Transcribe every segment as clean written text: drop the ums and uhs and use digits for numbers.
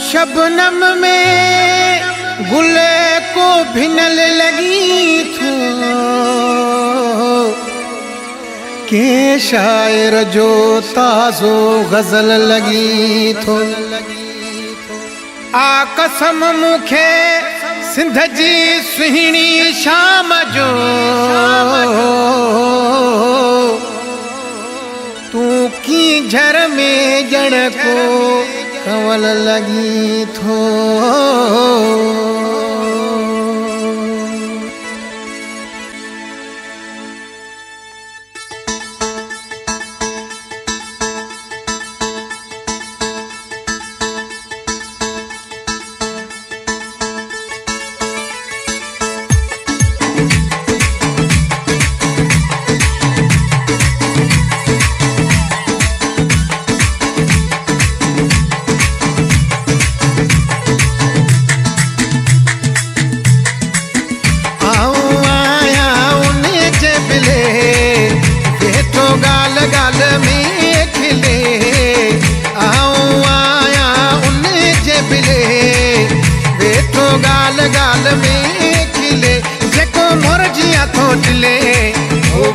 शबनम में गुले को भिनल लगी थो के शायर जो ताज़ो गज़ल लगी थो। आ कसम मुखे सिंध जी सुहिणी शाम जो तू की झर में जड़ को कंवल लगी थो।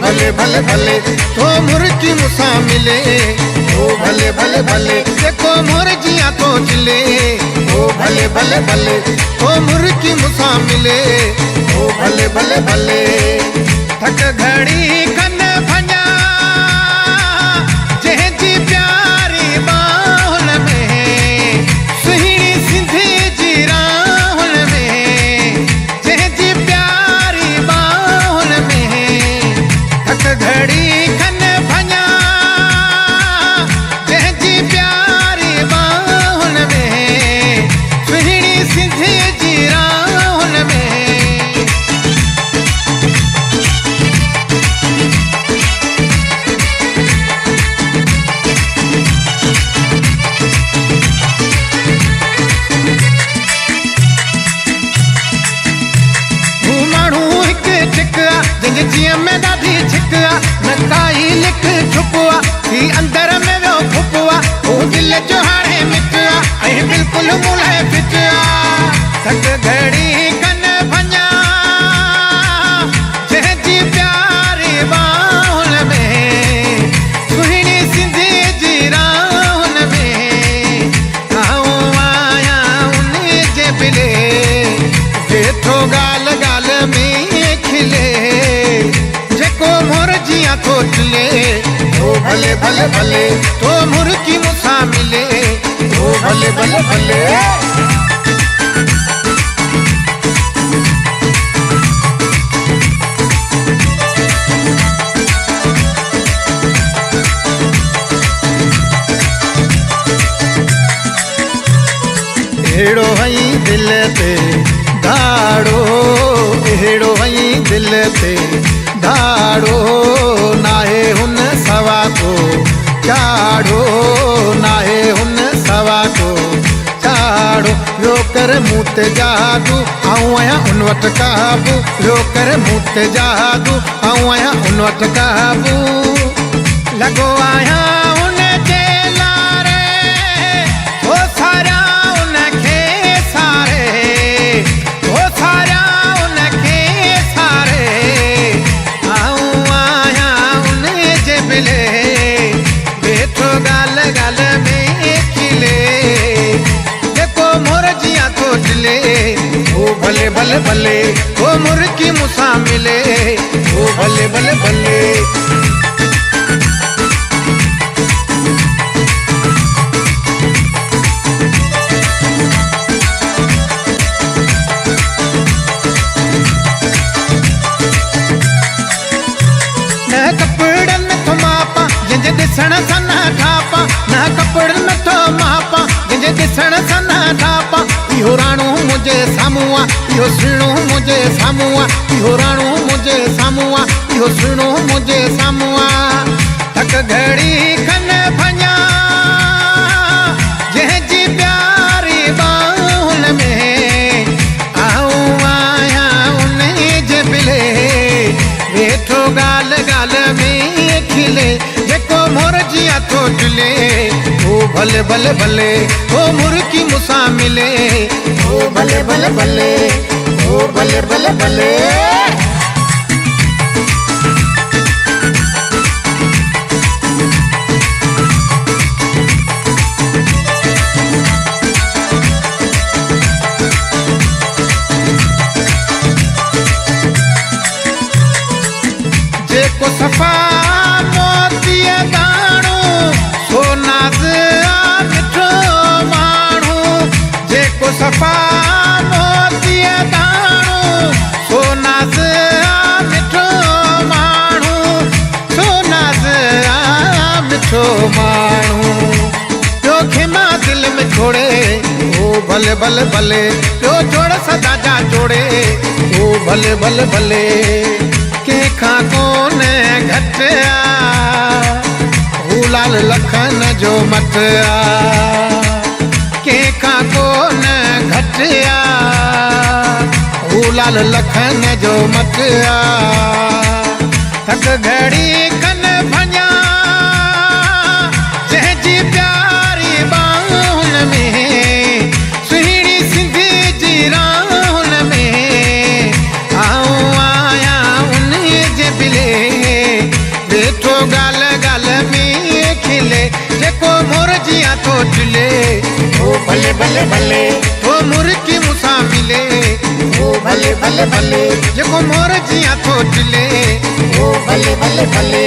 भले भले भले तो मुर्गी मुसा मिले ओ भले भले भले देखो मुर्गियां तो चिले ओ भले भले भले तो मुर्गी मुसा मिले ओ भले भले भले थक घड़ी कन भंजा जंहिंजी प्यारी बाहुन में सुहिणी सिंधी जी राहुन में जंहिंजी प्यारी बाहुन में घड़ी खन भंजा जंहिंजी प्यारी बाहुन में सुहिणी सिंधी जी राहुन में माण्हू हिकु चिका जंहिंजे जीअं में ॾाढी छिका न काई लिख छुपवा ही अंदर में वियो फुपवा ओ दिल जो हाणे मिटवा ऐं बिल्कुलु मुल्हे फिटवा थक घड़ी कन भंजा जंहिंजी प्यारी बाहुन में सुहिणी सिंधी जी राहुन में आऊं आहियां उन जे बिले वेठो ॻाल्हि ॻाल्हि में खिले जेको मुर्गियां तो चिले ओ भले भले भले तो मुर्गी मुसा मिले ओ भले भले भले एड़ो हई दिल ते दाड़ो एड़ो हई दिल ते दाड़ो नाहे हुन सवा को चाड़ो नाहे हुन सवा को चाड़ो यो कर मूं ते जादू आऊं आहियां उन वटि काबू यो कर मूं ते जादू आऊं आहियां उन वटि काबू लॻो आहियां उन जे लारे ओ सारा उनखे सारे ओ सारा उनखे सारे आऊं आहियां उन जे बिले वेठो ॻाल्हि ॻाल्हि में खिले जेको मुर्गियां तो चिले ओ भले भले भले ओ मुर्गी मुसा मिले ओ भले भले भले ॾिसण सां न ठापा न कपिड़ नथो मापा जंहिंजे ॾिसण सां न ठापा इहो राणो मुंहिंजे साम्हूं आहे इहो सुहिणो मुंहिंजे साम्हूं आहे इहो राणो मुंहिंजे साम्हूं आहे इहो सुहिणो मुंहिंजे साम्हूं आहे थक घड़ी खन भंजा जंहिंजी प्यारी बाहुन में आऊं आहियां उन जे बिले वेठो ॻाल्हि गाल गाल में खिले जेको मोर जिया तो चुले ओ भले भले भले ओ मुर्की मुसा मिले ओ भले भले भले ओ भले भले भले जेको सफा मोती दाणो सोनाज मिठो माण्हू जेको सफा मोती दाणो सोनाज मिठो माण्हू सोनाज मिठो माण्हू ॿियो खेमा दिल में छोड़े ओ भले भले भले ॿियो जोड़ सदा जा जोड़े ओ भले भले भले कंहिंखां कोन घटि हू लाल लखन जो मट कंहिंखां कोन घटि हू लाल लखन जो मट थक घड़ी कन भञा जंहिंजी प्यारी बाहुनि में सुहिणी सिंधी जी राहुन में आऊं आया वेठो गाल गाल में खिले जेको मोर जिया तो चुले ओ भले भले भले ओ मुर्की मुसा मिले ओ भले भले भले जेको मोर जिया तो चुले ओ भले भले भले